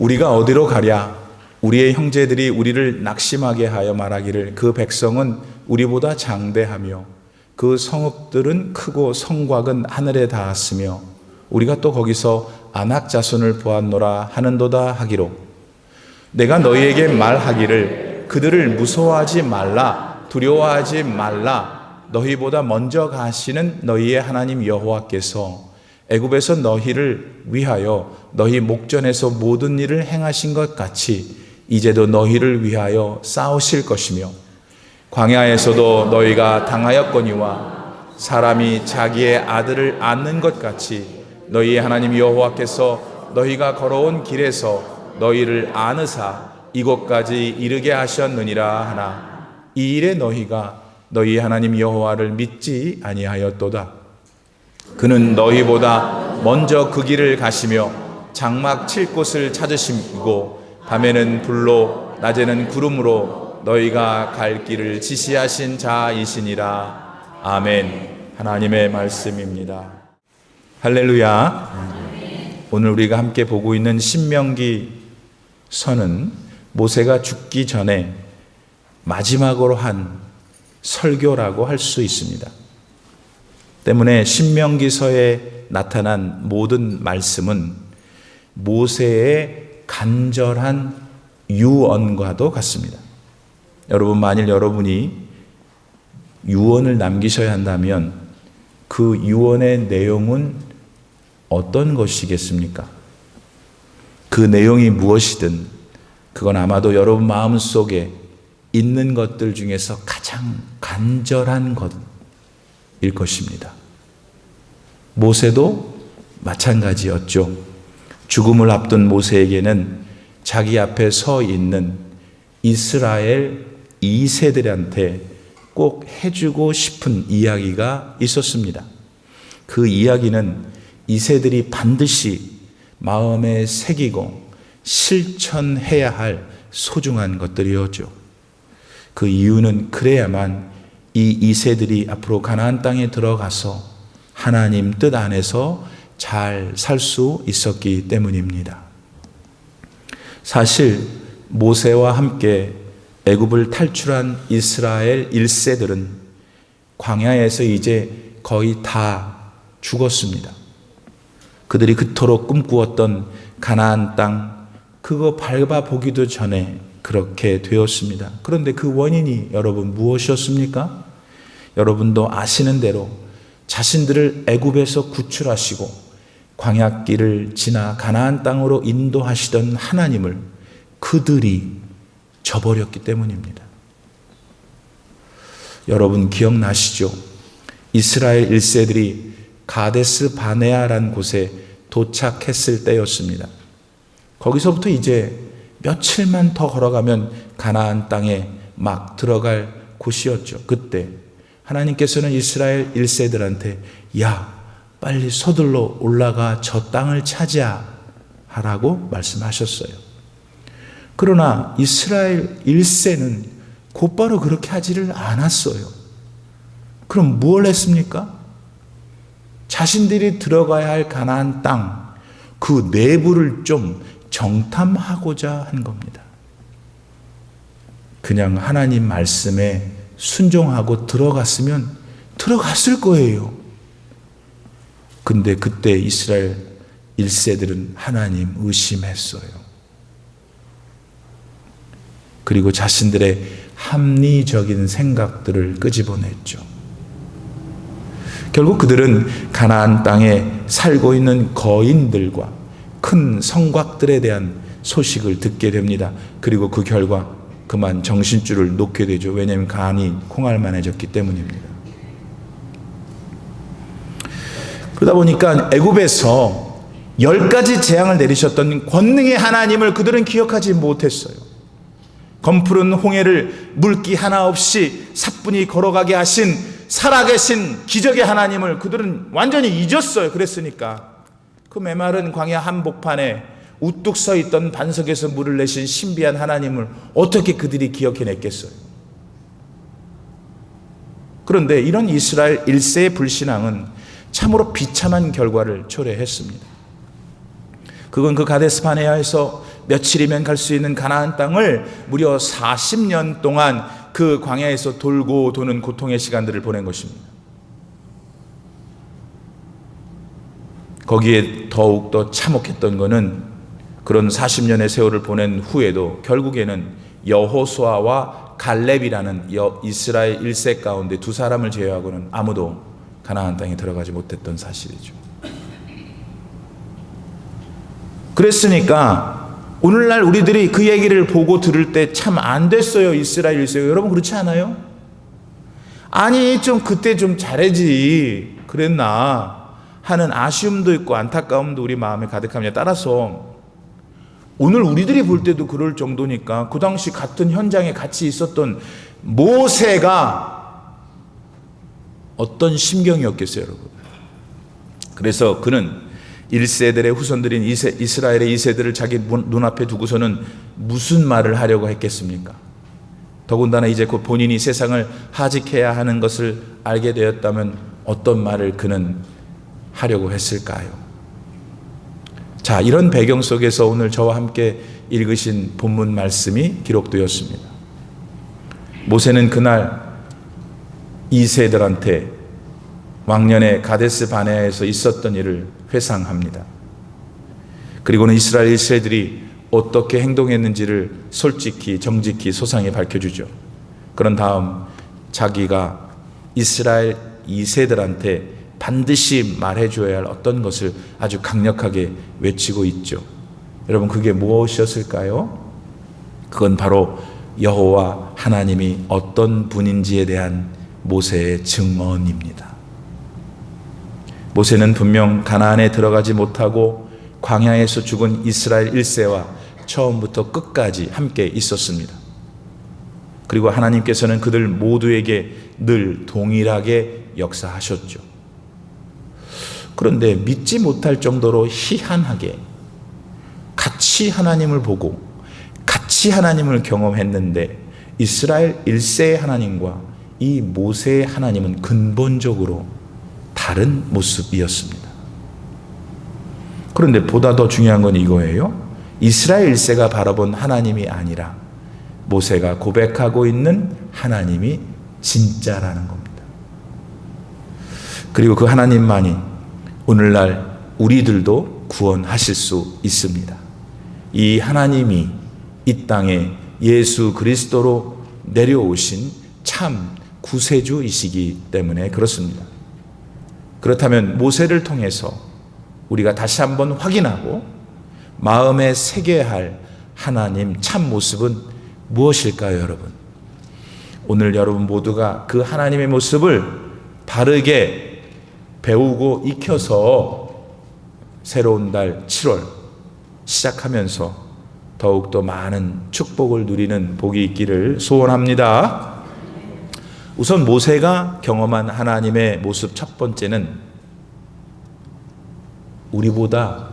우리가 어디로 가랴? 우리의 형제들이 우리를 낙심하게 하여 말하기를 그 백성은 우리보다 장대하며 그 성읍들은 크고 성곽은 하늘에 닿았으며 우리가 또 거기서 아낙 자손을 보았노라 하는도다 하기로 내가 너희에게 말하기를 그들을 무서워하지 말라 두려워하지 말라 너희보다 먼저 가시는 너희의 하나님 여호와께서 애굽에서 너희를 위하여 너희 목전에서 모든 일을 행하신 것 같이 이제도 너희를 위하여 싸우실 것이며 광야에서도 너희가 당하였거니와 사람이 자기의 아들을 안는 것 같이 너희의 하나님 여호와께서 너희가 걸어온 길에서 너희를 안으사 이곳까지 이르게 하셨느니라 하나 이 일에 너희가 너희 하나님 여호와를 믿지 아니하였도다. 그는 너희보다 먼저 그 길을 가시며 장막 칠 곳을 찾으시고 밤에는 불로 낮에는 구름으로 너희가 갈 길을 지시하신 자이시니라. 아멘. 하나님의 말씀입니다. 할렐루야. 오늘 우리가 함께 보고 있는 신명기 서는 모세가 죽기 전에 마지막으로 한 설교라고 할 수 있습니다. 때문에 신명기서에 나타난 모든 말씀은 모세의 간절한 유언과도 같습니다. 여러분, 만일 여러분이 유언을 남기셔야 한다면 그 유언의 내용은 어떤 것이겠습니까? 그 내용이 무엇이든 그건 아마도 여러분 마음속에 있는 것들 중에서 가장 간절한 것일 것입니다. 모세도 마찬가지였죠. 죽음을 앞둔 모세에게는 자기 앞에 서 있는 이스라엘 2세들한테 꼭 해주고 싶은 이야기가 있었습니다. 그 이야기는 2세들이 반드시 마음에 새기고 실천해야 할 소중한 것들이었죠. 그 이유는 그래야만 이 2세들이 앞으로 가나안 땅에 들어가서 하나님 뜻 안에서 잘 살 수 있었기 때문입니다. 사실 모세와 함께 애굽을 탈출한 이스라엘 1세들은 광야에서 이제 거의 다 죽었습니다. 그들이 그토록 꿈꾸었던 가나안 땅 그거 밟아보기도 전에 그렇게 되었습니다. 그런데 그 원인이 여러분 무엇이었습니까? 여러분도 아시는 대로 자신들을 애굽에서 구출하시고 광야길을 지나 가나안 땅으로 인도하시던 하나님을 그들이 저버렸기 때문입니다. 여러분 기억나시죠? 이스라엘 1세들이 가데스 바네아라는 곳에 도착했을 때였습니다. 거기서부터 이제 며칠만 더 걸어가면 가나안 땅에 막 들어갈 곳이었죠. 그때 하나님께서는 이스라엘 1세들한테 야, 빨리 서둘러 올라가 저 땅을 차지하라고 말씀하셨어요. 그러나 이스라엘 1세는 곧바로 그렇게 하지를 않았어요. 그럼 무엇을 했습니까? 자신들이 들어가야 할 가나안 땅, 그 내부를 좀 정탐하고자 한 겁니다. 그냥 하나님 말씀에 순종하고 들어갔으면 들어갔을 거예요. 근데 그때 이스라엘 1세들은 하나님 의심했어요. 그리고 자신들의 합리적인 생각들을 끄집어냈죠. 결국 그들은 가나안 땅에 살고 있는 거인들과 큰 성곽들에 대한 소식을 듣게 됩니다. 그리고 그 결과 그만 정신줄을 놓게 되죠. 왜냐하면 간이 콩알만해졌기 때문입니다. 그러다 보니까 애굽에서 10가지 재앙을 내리셨던 권능의 하나님을 그들은 기억하지 못했어요. 검푸른 홍해를 물기 하나 없이 사뿐히 걸어가게 하신 살아계신 기적의 하나님을 그들은 완전히 잊었어요. 그랬으니까 그 메마른 광야 한복판에 우뚝 서 있던 반석에서 물을 내신 신비한 하나님을 어떻게 그들이 기억해냈겠어요? 그런데 이런 이스라엘 1세의 불신앙은 참으로 비참한 결과를 초래했습니다. 그건 그 가데스 바네아에서 며칠이면 갈 수 있는 가나안 땅을 무려 40년 동안 그 광야에서 돌고 도는 고통의 시간들을 보낸 것입니다. 거기에 더욱더 참혹했던 것은 그런 40년의 세월을 보낸 후에도 결국에는 여호수아와 갈렙이라는 이스라엘 1세 가운데 두 사람을 제외하고는 아무도 가나안 땅에 들어가지 못했던 사실이죠. 그랬으니까 오늘날 우리들이 그 얘기를 보고 들을 때 참 안 됐어요, 이스라엘 1세. 여러분 그렇지 않아요? 아니 좀 그때 좀 잘해지 그랬나 하는 아쉬움도 있고 안타까움도 우리 마음에 가득합니다. 따라서 오늘 우리들이 볼 때도 그럴 정도니까 그 당시 같은 현장에 같이 있었던 모세가 어떤 심경이었겠어요, 여러분. 그래서 그는 1세들의 후손들인 이스라엘의 2세들을 자기 눈앞에 두고서는 무슨 말을 하려고 했겠습니까? 더군다나 이제 곧 본인이 세상을 하직해야 하는 것을 알게 되었다면 어떤 말을 그는 하려고 했을까요? 자, 이런 배경 속에서 오늘 저와 함께 읽으신 본문 말씀이 기록되었습니다. 모세는 그날 2세들한테 왕년에 가데스 바네아에서 있었던 일을 회상합니다. 그리고는 이스라엘 1세들이 어떻게 행동했는지를 솔직히 정직히 소상히 밝혀주죠. 그런 다음 자기가 이스라엘 2세들한테 반드시 말해줘야 할 어떤 것을 아주 강력하게 외치고 있죠. 여러분 그게 무엇이었을까요? 그건 바로 여호와 하나님이 어떤 분인지에 대한 모세의 증언입니다. 모세는 분명 가나안에 들어가지 못하고 광야에서 죽은 이스라엘 1세와 처음부터 끝까지 함께 있었습니다. 그리고 하나님께서는 그들 모두에게 늘 동일하게 역사하셨죠. 그런데 믿지 못할 정도로 희한하게 같이 하나님을 보고 같이 하나님을 경험했는데 이스라엘 1세의 하나님과 이 모세의 하나님은 근본적으로 다른 모습이었습니다. 그런데 보다 더 중요한 건 이거예요. 이스라엘 1세가 바라본 하나님이 아니라 모세가 고백하고 있는 하나님이 진짜라는 겁니다. 그리고 그 하나님만이 오늘날 우리들도 구원하실 수 있습니다. 이 하나님이 이 땅에 예수 그리스도로 내려오신 참 구세주이시기 때문에 그렇습니다. 그렇다면 모세를 통해서 우리가 다시 한번 확인하고 마음에 새겨야 할 하나님 참 모습은 무엇일까요, 여러분? 오늘 여러분 모두가 그 하나님의 모습을 바르게 배우고 익혀서 새로운 달 7월 시작하면서 더욱더 많은 축복을 누리는 복이 있기를 소원합니다. 우선 모세가 경험한 하나님의 모습 첫 번째는 우리보다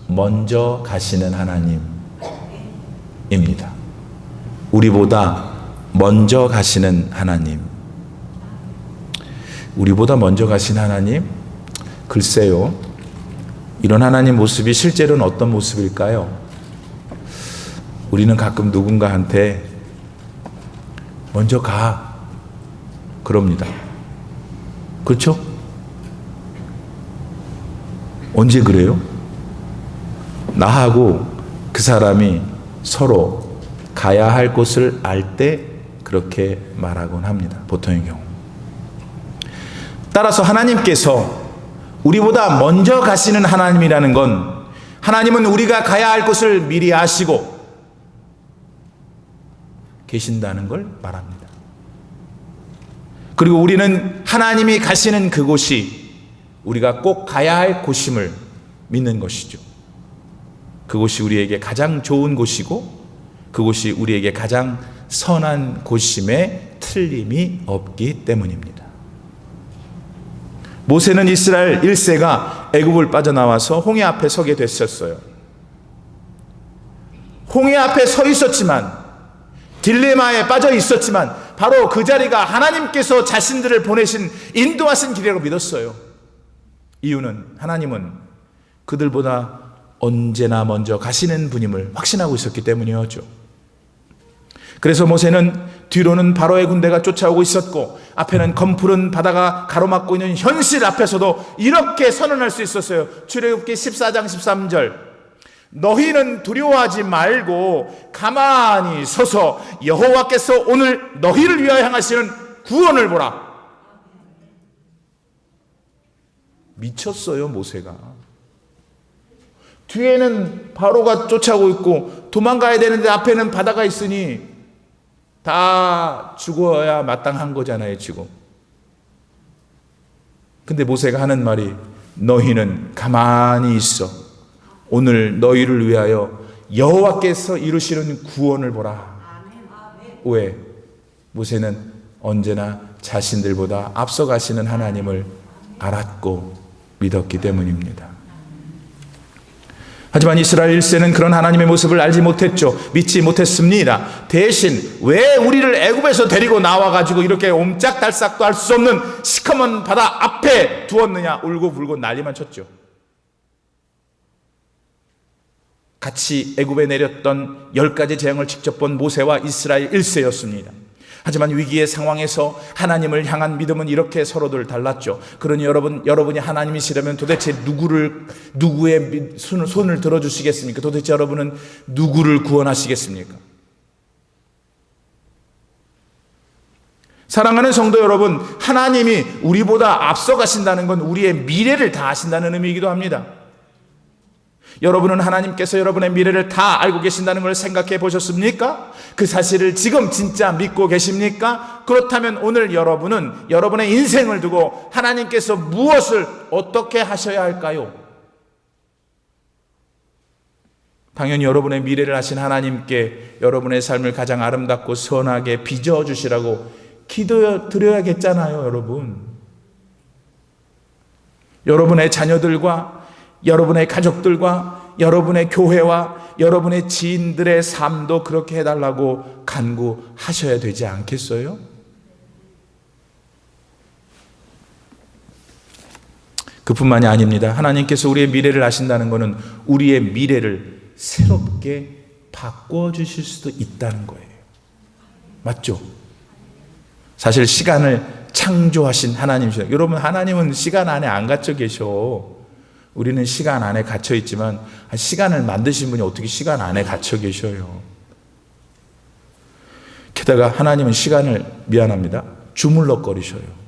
먼저 가시는 하나님입니다. 우리보다 먼저 가시는 하나님. 우리보다 먼저 가신 하나님? 글쎄요. 이런 하나님 모습이 실제로는 어떤 모습일까요? 우리는 가끔 누군가한테 먼저 가 그럽니다. 그렇죠? 언제 그래요? 나하고 그 사람이 서로 가야 할 곳을 알 때 그렇게 말하곤 합니다. 보통의 경우. 따라서 하나님께서 우리보다 먼저 가시는 하나님이라는 건 하나님은 우리가 가야 할 곳을 미리 아시고 계신다는 걸 말합니다. 그리고 우리는 하나님이 가시는 그곳이 우리가 꼭 가야 할 곳임을 믿는 것이죠. 그곳이 우리에게 가장 좋은 곳이고 그곳이 우리에게 가장 선한 곳임에 틀림이 없기 때문입니다. 모세는 이스라엘 1세가 애굽을 빠져나와서 홍해 앞에 서게 됐었어요. 홍해 앞에 서 있었지만 딜레마에 빠져 있었지만 바로 그 자리가 하나님께서 자신들을 보내신 인도하신 길이라고 믿었어요. 이유는 하나님은 그들보다 언제나 먼저 가시는 분임을 확신하고 있었기 때문이었죠. 그래서 모세는 뒤로는 바로의 군대가 쫓아오고 있었고 앞에는 검푸른 바다가 가로막고 있는 현실 앞에서도 이렇게 선언할 수 있었어요. 출애굽기 14장 13절, 너희는 두려워하지 말고 가만히 서서 여호와께서 오늘 너희를 위하여 향하시는 구원을 보라. 미쳤어요, 모세가. 뒤에는 바로가 쫓아오고 있고 도망가야 되는데 앞에는 바다가 있으니 다 죽어야 마땅한 거잖아요, 지금. 근데 모세가 하는 말이 너희는 가만히 있어. 오늘 너희를 위하여 여호와께서 이루시는 구원을 보라. 왜? 모세는 언제나 자신들보다 앞서가시는 하나님을 알았고 믿었기 때문입니다. 하지만 이스라엘 1세는 그런 하나님의 모습을 알지 못했죠. 믿지 못했습니다. 대신 왜 우리를 애굽에서 데리고 나와가지고 이렇게 옴짝달싹도 할 수 없는 시커먼 바다 앞에 두었느냐, 울고불고 난리만 쳤죠. 같이 애굽에 내렸던 10가지 재앙을 직접 본 모세와 이스라엘 1세였습니다. 하지만 위기의 상황에서 하나님을 향한 믿음은 이렇게 서로들 달랐죠. 그러니 여러분이 하나님이시라면 도대체 누구의 손을 들어주시겠습니까? 도대체 여러분은 누구를 구원하시겠습니까? 사랑하는 성도 여러분, 하나님이 우리보다 앞서가신다는 건 우리의 미래를 다 아신다는 의미이기도 합니다. 여러분은 하나님께서 여러분의 미래를 다 알고 계신다는 걸 생각해 보셨습니까? 그 사실을 지금 진짜 믿고 계십니까? 그렇다면 오늘 여러분은 여러분의 인생을 두고 하나님께서 무엇을 어떻게 하셔야 할까요? 당연히 여러분의 미래를 아신 하나님께 여러분의 삶을 가장 아름답고 선하게 빚어주시라고 기도드려야겠잖아요, 여러분. 여러분의 자녀들과 여러분의 가족들과 여러분의 교회와 여러분의 지인들의 삶도 그렇게 해달라고 간구하셔야 되지 않겠어요? 그뿐만이 아닙니다. 하나님께서 우리의 미래를 아신다는 것은 우리의 미래를 새롭게 바꿔주실 수도 있다는 거예요. 맞죠? 사실 시간을 창조하신 하나님이시죠. 여러분, 하나님은 시간 안에 안 갇혀 계셔. 우리는 시간 안에 갇혀 있지만 시간을 만드신 분이 어떻게 시간 안에 갇혀 계셔요? 게다가 하나님은 시간을, 미안합니다, 주물럭거리셔요.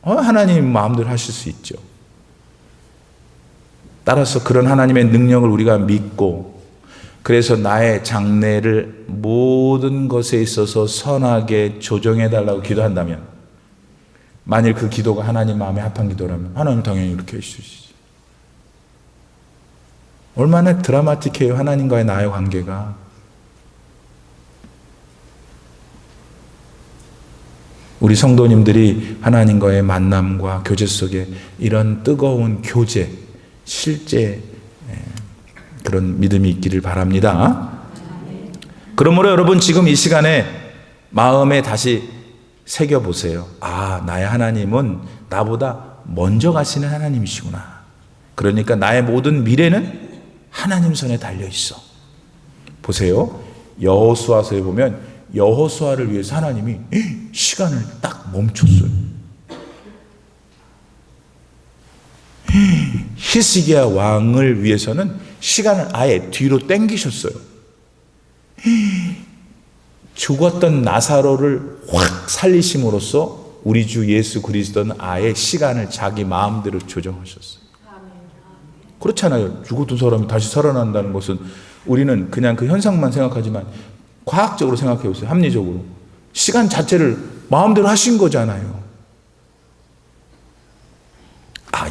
하나님 마음대로 하실 수 있죠. 따라서 그런 하나님의 능력을 우리가 믿고, 그래서 나의 장래를 모든 것에 있어서 선하게 조정해달라고 기도한다면, 만일 그 기도가 하나님 마음에 합한 기도라면 하나님 당연히 이렇게 해주시지. 얼마나 드라마틱해요, 하나님과의 나의 관계가. 우리 성도님들이 하나님과의 만남과 교제 속에 이런 뜨거운 교제, 실제 그런 믿음이 있기를 바랍니다. 그러므로 여러분, 지금 이 시간에 마음에 다시 새겨보세요. 나의 하나님은 나보다 먼저 가시는 하나님이시구나. 그러니까 나의 모든 미래는 하나님 손에 달려있어. 보세요. 여호수아서에 보면 여호수아를 위해서 하나님이 시간을 딱 멈췄어요. 히스기야 왕을 위해서는 시간을 아예 뒤로 당기셨어요. 죽었던 나사로를 확 살리심으로써 우리 주 예수 그리스도는 아예 시간을 자기 마음대로 조정하셨어요. 그렇잖아요. 죽었던 사람이 다시 살아난다는 것은 우리는 그냥 그 현상만 생각하지만 과학적으로 생각해 보세요. 합리적으로. 시간 자체를 마음대로 하신 거잖아요.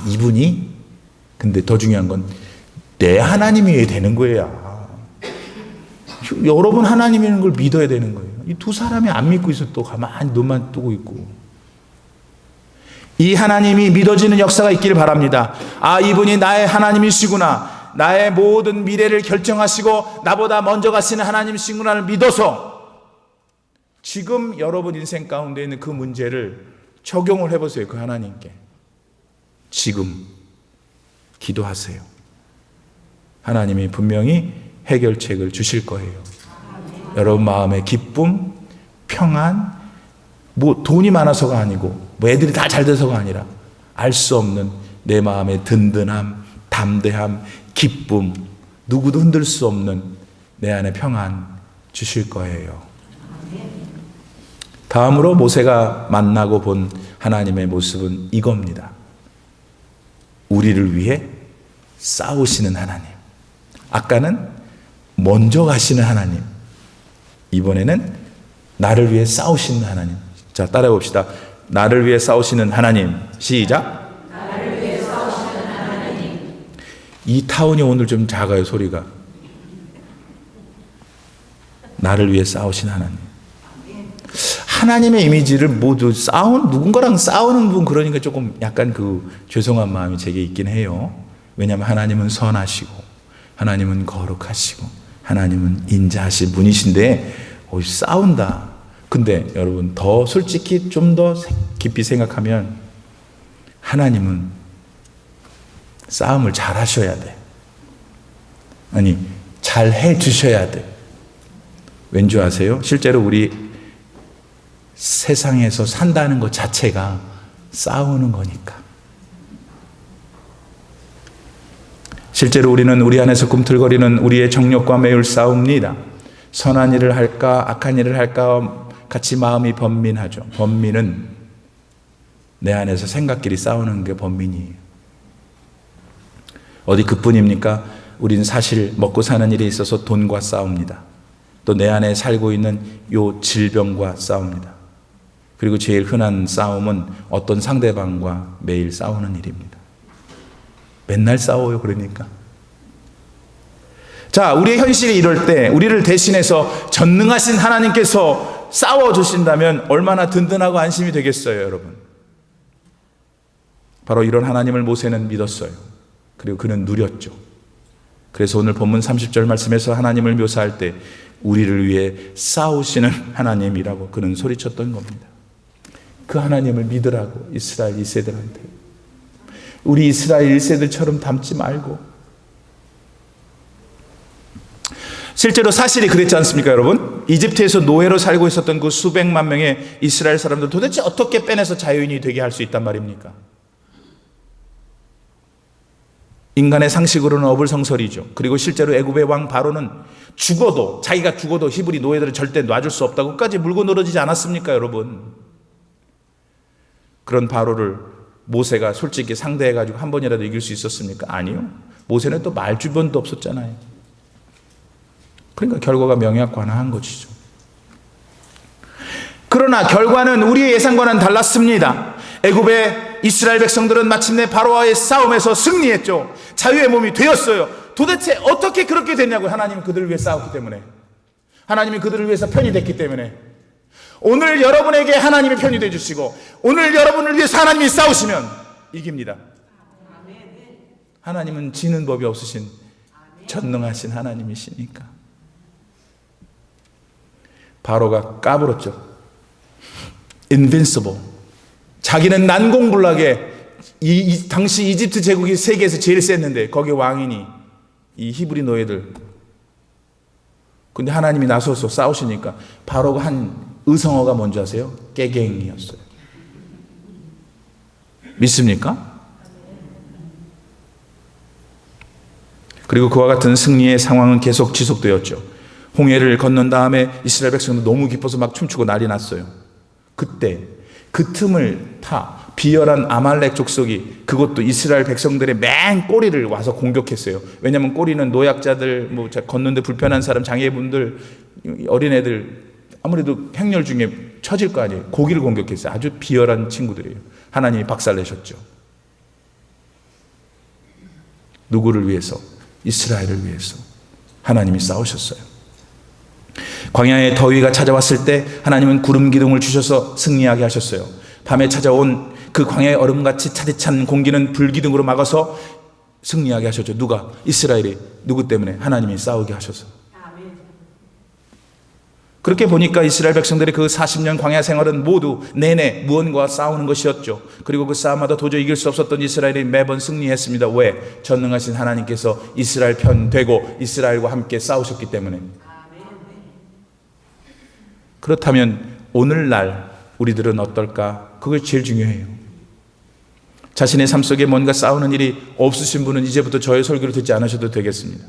이분이, 근데 더 중요한 건 내 하나님이 되는 거예요. 여러분 하나님이라는 걸 믿어야 되는 거예요. 이 두 사람이 안 믿고 있어 또 가만히 눈만 뜨고 있고. 이 하나님이 믿어지는 역사가 있기를 바랍니다. 이분이 나의 하나님이시구나. 나의 모든 미래를 결정하시고 나보다 먼저 가시는 하나님이시구나를 믿어서 지금 여러분 인생 가운데 있는 그 문제를 적용을 해보세요. 그 하나님께. 지금 기도하세요. 하나님이 분명히 해결책을 주실 거예요. 여러분 마음의 기쁨, 평안, 뭐 돈이 많아서가 아니고 뭐 애들이 다 잘 돼서가 아니라 알 수 없는 내 마음의 든든함, 담대함, 기쁨, 누구도 흔들 수 없는 내 안의 평안 주실 거예요. 다음으로 모세가 만나고 본 하나님의 모습은 이겁니다. 우리를 위해 싸우시는 하나님. 아까는 먼저 가시는 하나님. 이번에는 나를 위해 싸우시는 하나님. 자, 따라해 봅시다. 나를 위해 싸우시는 하나님. 시작. 나를 위해 싸우시는 하나님. 이 타운이 오늘 좀 작아요, 소리가. 나를 위해 싸우신 하나님. 하나님의 이미지를 모두 누군가랑 싸우는 분, 그러니까 조금 약간 죄송한 마음이 제게 있긴 해요. 왜냐하면 하나님은 선하시고, 하나님은 거룩하시고, 하나님은 인자하신 분이신데, 싸운다. 근데 여러분, 더 솔직히 좀 더 깊이 생각하면, 하나님은 싸움을 잘 하셔야 돼. 아니, 잘 해 주셔야 돼. 왠지 아세요? 실제로 우리 세상에서 산다는 것 자체가 싸우는 거니까. 실제로 우리는 우리 안에서 꿈틀거리는 우리의 정욕과 매일 싸웁니다. 선한 일을 할까 악한 일을 할까 같이 마음이 번민하죠. 번민은 내 안에서 생각끼리 싸우는 게 번민이에요. 어디 그뿐입니까? 우린 사실 먹고 사는 일에 있어서 돈과 싸웁니다. 또 내 안에 살고 있는 요 질병과 싸웁니다. 그리고 제일 흔한 싸움은 어떤 상대방과 매일 싸우는 일입니다. 맨날 싸워요, 그러니까. 자, 우리의 현실이 이럴 때 우리를 대신해서 전능하신 하나님께서 싸워주신다면 얼마나 든든하고 안심이 되겠어요, 여러분. 바로 이런 하나님을 모세는 믿었어요. 그리고 그는 누렸죠. 그래서 오늘 본문 30절 말씀에서 하나님을 묘사할 때 우리를 위해 싸우시는 하나님이라고 그는 소리쳤던 겁니다. 그 하나님을 믿으라고, 이스라엘 1세들한테. 우리 이스라엘 1세들처럼 닮지 말고. 실제로 사실이 그랬지 않습니까, 여러분? 이집트에서 노예로 살고 있었던 그 수백만 명의 이스라엘 사람들 도대체 어떻게 빼내서 자유인이 되게 할 수 있단 말입니까? 인간의 상식으로는 어불성설이죠. 그리고 실제로 애굽의 왕 바로는 자기가 죽어도 히브리 노예들을 절대 놔줄 수 없다고까지 물고 늘어지지 않았습니까, 여러분? 그런 바로를 모세가 솔직히 상대해가지고 한 번이라도 이길 수 있었습니까? 아니요. 모세는 또 말주변도 없었잖아요. 그러니까 결과가 명약관화한 것이죠. 그러나 결과는 우리의 예상과는 달랐습니다. 애굽의 이스라엘 백성들은 마침내 바로와의 싸움에서 승리했죠. 자유의 몸이 되었어요. 도대체 어떻게 그렇게 됐냐고요. 하나님은 그들을 위해 싸웠기 때문에. 하나님이 그들을 위해서 편이 됐기 때문에. 오늘 여러분에게 하나님이 편이 되어주시고 오늘 여러분을 위해서 하나님이 싸우시면 이깁니다. 하나님은 지는 법이 없으신 전능하신 하나님이시니까. 바로가 까불었죠. Invincible. 자기는 난공불락에 당시 이집트 제국이 세계에서 제일 셌는데 거기 왕이니 이 히브리 노예들. 근데 하나님이 나서서 싸우시니까 바로가 한 의성어가 뭔지 아세요? 깨갱이었어요. 믿습니까? 그리고 그와 같은 승리의 상황은 계속 지속되었죠. 홍해를 건넌 다음에 이스라엘 백성도 너무 기뻐서 막 춤추고 난리 났어요. 그때 그 틈을 타 비열한 아말렉 족속이 그것도 이스라엘 백성들의 맨 꼬리를 와서 공격했어요. 왜냐하면 꼬리는 노약자들, 걷는데 불편한 사람, 장애분들, 어린애들 아무래도 행렬 중에 처질 거 아니에요. 고기를 공격했어요. 아주 비열한 친구들이에요. 하나님이 박살내셨죠. 누구를 위해서? 이스라엘을 위해서 하나님이 싸우셨어요. 광야의 더위가 찾아왔을 때 하나님은 구름 기둥을 주셔서 승리하게 하셨어요. 밤에 찾아온 그 광야의 얼음같이 차디찬 공기는 불기둥으로 막아서 승리하게 하셨죠. 누가? 이스라엘이. 누구 때문에? 하나님이 싸우게 하셔서. 그렇게 보니까 이스라엘 백성들의 그 40년 광야 생활은 모두 내내 무언가와 싸우는 것이었죠. 그리고 그 싸움마다 도저히 이길 수 없었던 이스라엘이 매번 승리했습니다. 왜? 전능하신 하나님께서 이스라엘 편 되고 이스라엘과 함께 싸우셨기 때문에. 그렇다면 오늘날 우리들은 어떨까? 그게 제일 중요해요. 자신의 삶 속에 뭔가 싸우는 일이 없으신 분은 이제부터 저의 설교를 듣지 않으셔도 되겠습니다.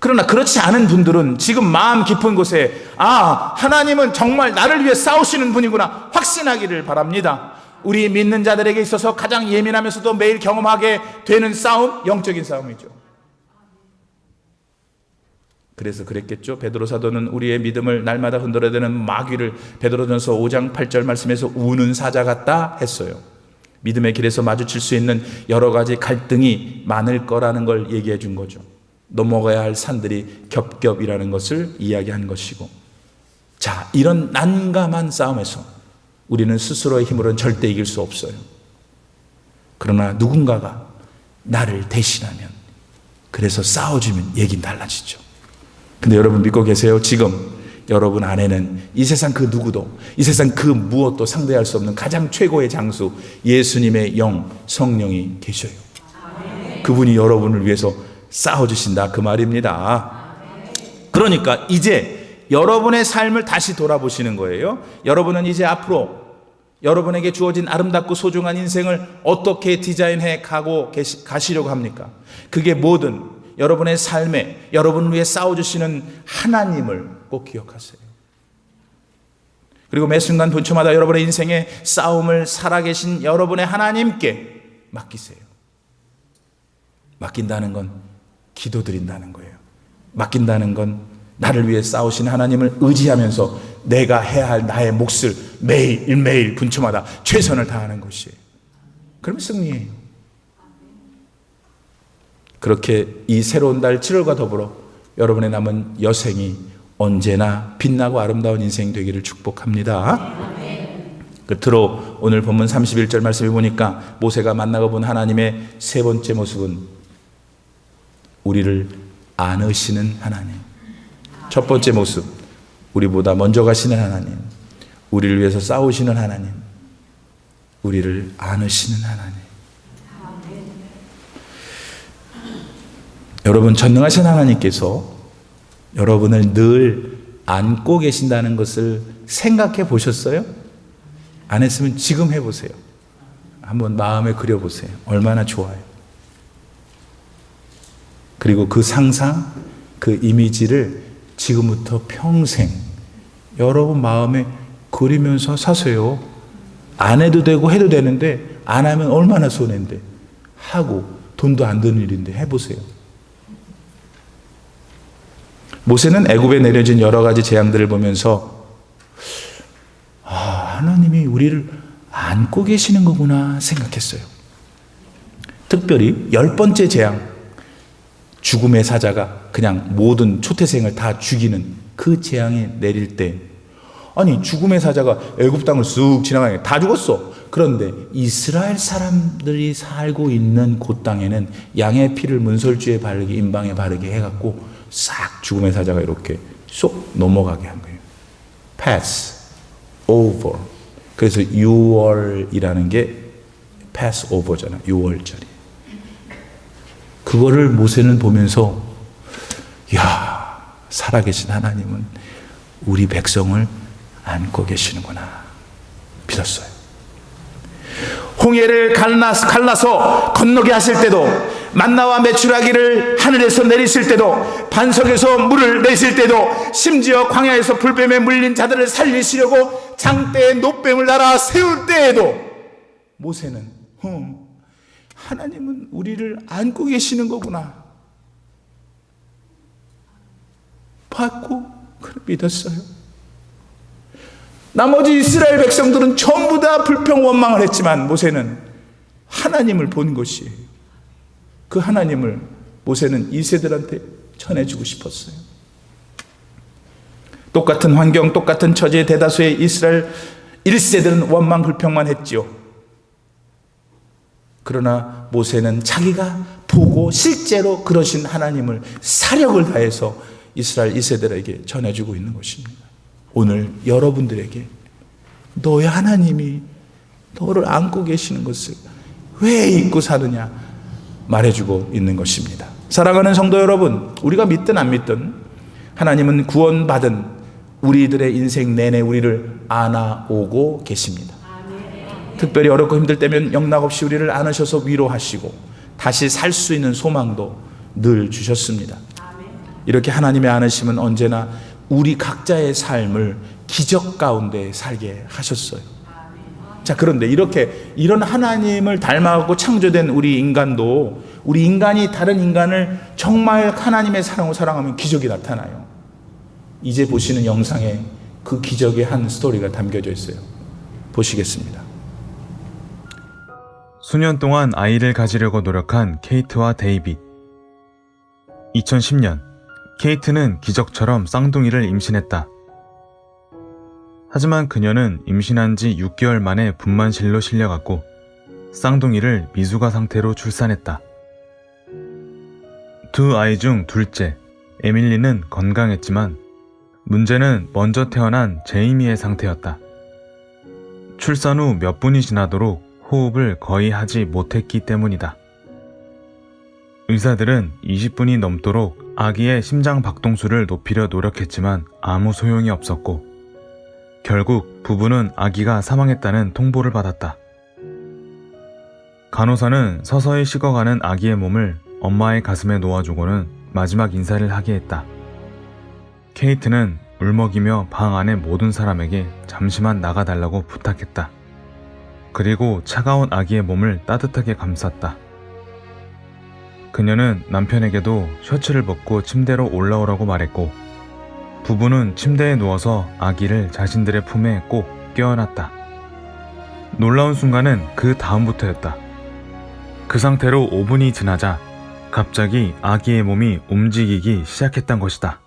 그러나 그렇지 않은 분들은 지금 마음 깊은 곳에 하나님은 정말 나를 위해 싸우시는 분이구나 확신하기를 바랍니다. 우리 믿는 자들에게 있어서 가장 예민하면서도 매일 경험하게 되는 싸움, 영적인 싸움이죠. 그래서 그랬겠죠. 베드로 사도는 우리의 믿음을 날마다 흔들어대는 마귀를 베드로전서 5장 8절 말씀에서 우는 사자 같다 했어요. 믿음의 길에서 마주칠 수 있는 여러 가지 갈등이 많을 거라는 걸 얘기해 준 거죠. 넘어가야 할 산들이 겹겹이라는 것을 이야기한 것이고, 자, 이런 난감한 싸움에서 우리는 스스로의 힘으로는 절대 이길 수 없어요. 그러나 누군가가 나를 대신하면, 그래서 싸워주면 얘기는 달라지죠. 근데 여러분 믿고 계세요? 지금 여러분 안에는 이 세상 그 누구도, 이 세상 그 무엇도 상대할 수 없는 가장 최고의 장수 예수님의 영, 성령이 계셔요. 그분이 여러분을 위해서 싸워주신다 그 말입니다. 그러니까 이제 여러분의 삶을 다시 돌아보시는 거예요. 여러분은 이제 앞으로 여러분에게 주어진 아름답고 소중한 인생을 어떻게 디자인해 가시려고 합니까? 그게 뭐든 여러분의 삶에 여러분을 위해 싸워주시는 하나님을 꼭 기억하세요. 그리고 매 순간 분초마다 여러분의 인생의 싸움을 살아계신 여러분의 하나님께 맡기세요. 맡긴다는 건 기도드린다는 거예요. 맡긴다는 건 나를 위해 싸우신 하나님을 의지하면서 내가 해야 할 나의 몫을 매일 분초마다 최선을 다하는 것이에요. 그러면 승리예요. 그렇게 이 새로운 달 7월과 더불어 여러분의 남은 여생이 언제나 빛나고 아름다운 인생 되기를 축복합니다. 끝으로 오늘 본문 31절 말씀을 보니까 모세가 만나고 본 하나님의 세 번째 모습은 우리를 안으시는 하나님. 첫 번째 모습, 우리보다 먼저 가시는 하나님, 우리를 위해서 싸우시는 하나님, 우리를 안으시는 하나님. 여러분, 전능하신 하나님께서 여러분을 늘 안고 계신다는 것을 생각해 보셨어요? 안 했으면 지금 해보세요. 한번 마음에 그려보세요. 얼마나 좋아요. 그리고 그 상상, 그 이미지를 지금부터 평생 여러분 마음에 그리면서 사세요. 안 해도 되고 해도 되는데 안 하면 얼마나 손해인데, 하고 돈도 안 드는 일인데 해보세요. 모세는 애굽에 내려진 여러 가지 재앙들을 보면서 하나님이 우리를 안고 계시는 거구나 생각했어요. 특별히 10번째 재앙, 죽음의 사자가 그냥 모든 초태생을 다 죽이는 그 재앙이 내릴 때, 아니 죽음의 사자가 애굽 땅을 쑥 지나가니까 다 죽었어. 그런데 이스라엘 사람들이 살고 있는 그 땅에는 양의 피를 문설주에 바르게 임방에 바르게 해갖고 싹 죽음의 사자가 이렇게 쏙 넘어가게 한 거예요. Pass over. 그래서 6월이라는 게 pass over잖아. 6월절이. 그거를 모세는 보면서, 야, 살아계신 하나님은 우리 백성을 안고 계시는구나 믿었어요. 홍해를 갈라서 건너게 하실 때도, 만나와 메추라기를 하늘에서 내리실 때도, 반석에서 물을 내실 때도, 심지어 광야에서 불뱀에 물린 자들을 살리시려고 장대에 노뱀을 달아 세울 때에도 모세는 하나님은 우리를 안고 계시는 거구나 봤고 믿었어요. 나머지 이스라엘 백성들은 전부 다 불평원망을 했지만 모세는 하나님을 본 것이에요. 그 하나님을 모세는 이세들한테 전해주고 싶었어요. 똑같은 환경, 똑같은 처지의 대다수의 이스라엘 1세들은 원망 불평만 했지요. 그러나 모세는 자기가 보고 실제로 그러신 하나님을 사력을 다해서 이스라엘 2세들에게 전해주고 있는 것입니다. 오늘 여러분들에게 너의 하나님이 너를 안고 계시는 것을 왜 잊고 사느냐 말해주고 있는 것입니다. 사랑하는 성도 여러분, 우리가 믿든 안 믿든 하나님은 구원받은 우리들의 인생 내내 우리를 안아오고 계십니다. 특별히 어렵고 힘들 때면 영락없이 우리를 안으셔서 위로하시고 다시 살 수 있는 소망도 늘 주셨습니다. 이렇게 하나님의 안으심은 언제나 우리 각자의 삶을 기적 가운데 살게 하셨어요. 자, 그런데 이런 하나님을 닮아가고 창조된 우리 인간도 우리 인간이 다른 인간을 정말 하나님의 사랑으로 사랑하면 기적이 나타나요. 이제 보시는 영상에 그 기적의 한 스토리가 담겨져 있어요. 보시겠습니다. 수년 동안 아이를 가지려고 노력한 케이트와 데이빗. 2010년, 케이트는 기적처럼 쌍둥이를 임신했다. 하지만 그녀는 임신한 지 6개월 만에 분만실로 실려갔고 쌍둥이를 미숙아 상태로 출산했다. 두 아이 중 둘째, 에밀리는 건강했지만 문제는 먼저 태어난 제이미의 상태였다. 출산 후 몇 분이 지나도록 호흡을 거의 하지 못했기 때문이다. 의사들은 20분이 넘도록 아기의 심장 박동수를 높이려 노력했지만 아무 소용이 없었고 결국 부부는 아기가 사망했다는 통보를 받았다. 간호사는 서서히 식어가는 아기의 몸을 엄마의 가슴에 놓아주고는 마지막 인사를 하게 했다. 케이트는 울먹이며 방 안의 모든 사람에게 잠시만 나가달라고 부탁했다. 그리고 차가운 아기의 몸을 따뜻하게 감쌌다. 그녀는 남편에게도 셔츠를 벗고 침대로 올라오라고 말했고 부부는 침대에 누워서 아기를 자신들의 품에 꼭 껴안았다. 놀라운 순간은 그 다음부터였다. 그 상태로 5분이 지나자 갑자기 아기의 몸이 움직이기 시작했던 것이다.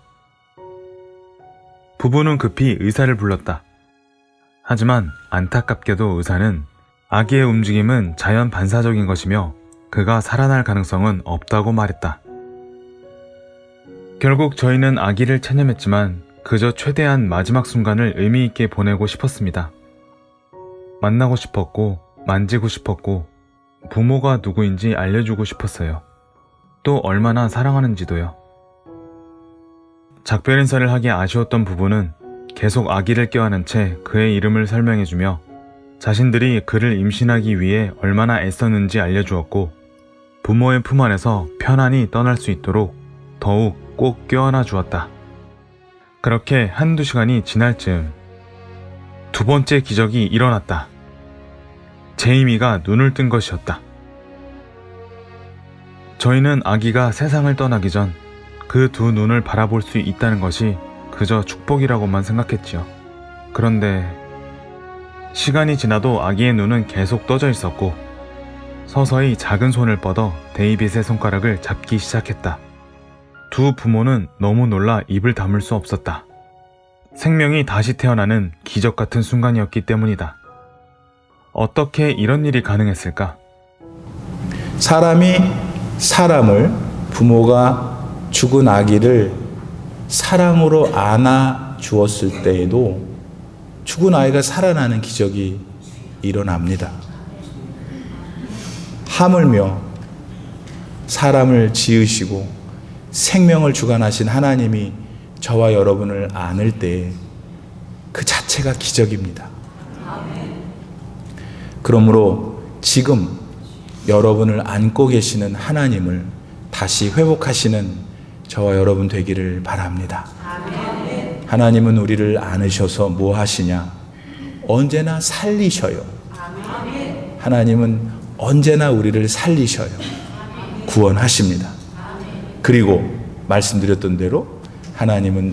부부는 급히 의사를 불렀다. 하지만 안타깝게도 의사는 아기의 움직임은 자연 반사적인 것이며 그가 살아날 가능성은 없다고 말했다. 결국 저희는 아기를 체념했지만 그저 최대한 마지막 순간을 의미 있게 보내고 싶었습니다. 만나고 싶었고 만지고 싶었고 부모가 누구인지 알려주고 싶었어요. 또 얼마나 사랑하는지도요. 작별 인사를 하기 아쉬웠던 부부는 계속 아기를 껴안은 채 그의 이름을 설명해주며 자신들이 그를 임신하기 위해 얼마나 애썼는지 알려주었고 부모의 품 안에서 편안히 떠날 수 있도록 더욱 꼭 껴안아 주었다. 그렇게 한두 시간이 지날 즈음 두 번째 기적이 일어났다. 제이미가 눈을 뜬 것이었다. 저희는 아기가 세상을 떠나기 전 그 두 눈을 바라볼 수 있다는 것이 그저 축복이라고만 생각했지요. 그런데 시간이 지나도 아기의 눈은 계속 떠져 있었고 서서히 작은 손을 뻗어 데이빗의 손가락을 잡기 시작했다. 두 부모는 너무 놀라 입을 다물 수 없었다. 생명이 다시 태어나는 기적 같은 순간이었기 때문이다. 어떻게 이런 일이 가능했을까? 사람이 사람을, 부모가 죽은 아기를 사랑으로 안아 주었을 때에도 죽은 아이가 살아나는 기적이 일어납니다. 하물며 사람을 지으시고 생명을 주관하신 하나님이 저와 여러분을 안을 때 그 자체가 기적입니다. 그러므로 지금 여러분을 안고 계시는 하나님을 다시 회복하시는 저와 여러분 되기를 바랍니다. 하나님은 우리를 안으셔서 뭐 하시냐? 언제나 살리셔요. 하나님은 언제나 우리를 살리셔요. 구원하십니다. 그리고 말씀드렸던 대로 하나님은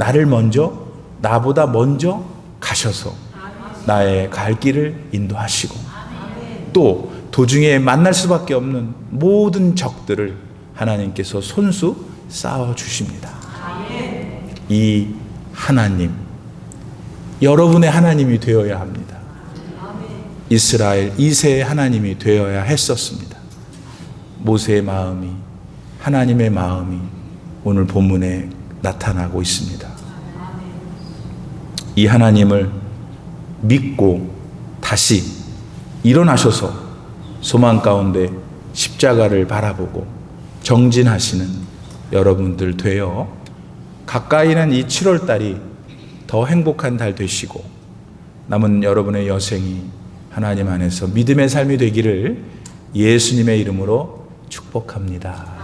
나보다 먼저 가셔서 나의 갈 길을 인도하시고 또 도중에 만날 수밖에 없는 모든 적들을 하나님께서 손수 쌓아주십니다. 이 하나님, 여러분의 하나님이 되어야 합니다. 이스라엘 2세의 하나님이 되어야 했었습니다. 모세의 마음이, 하나님의 마음이 오늘 본문에 나타나고 있습니다. 이 하나님을 믿고 다시 일어나셔서 소망 가운데 십자가를 바라보고 정진하시는 여러분들 되어 가까이는 이 7월 달이 더 행복한 달 되시고 남은 여러분의 여생이 하나님 안에서 믿음의 삶이 되기를 예수님의 이름으로 축복합니다.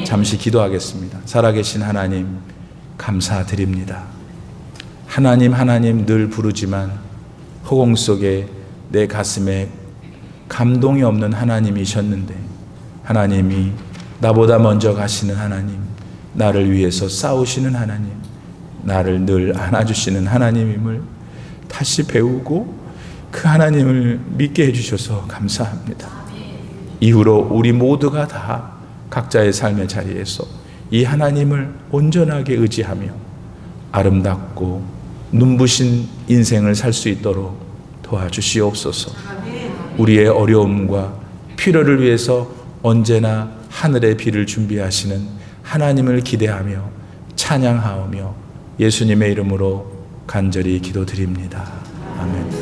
잠시 기도하겠습니다. 살아계신 하나님 감사드립니다. 하나님 하나님 늘 부르지만 허공 속에 내 가슴에 감동이 없는 하나님이셨는데 하나님이 나보다 먼저 가시는 하나님, 나를 위해서 싸우시는 하나님, 나를 늘 안아주시는 하나님임을 다시 배우고 그 하나님을 믿게 해주셔서 감사합니다. 이후로 우리 모두가 다 각자의 삶의 자리에서 이 하나님을 온전하게 의지하며 아름답고 눈부신 인생을 살 수 있도록 도와주시옵소서. 우리의 어려움과 필요를 위해서 언제나 하늘의 비를 준비하시는 하나님을 기대하며 찬양하오며 예수님의 이름으로 간절히 기도드립니다. 아멘.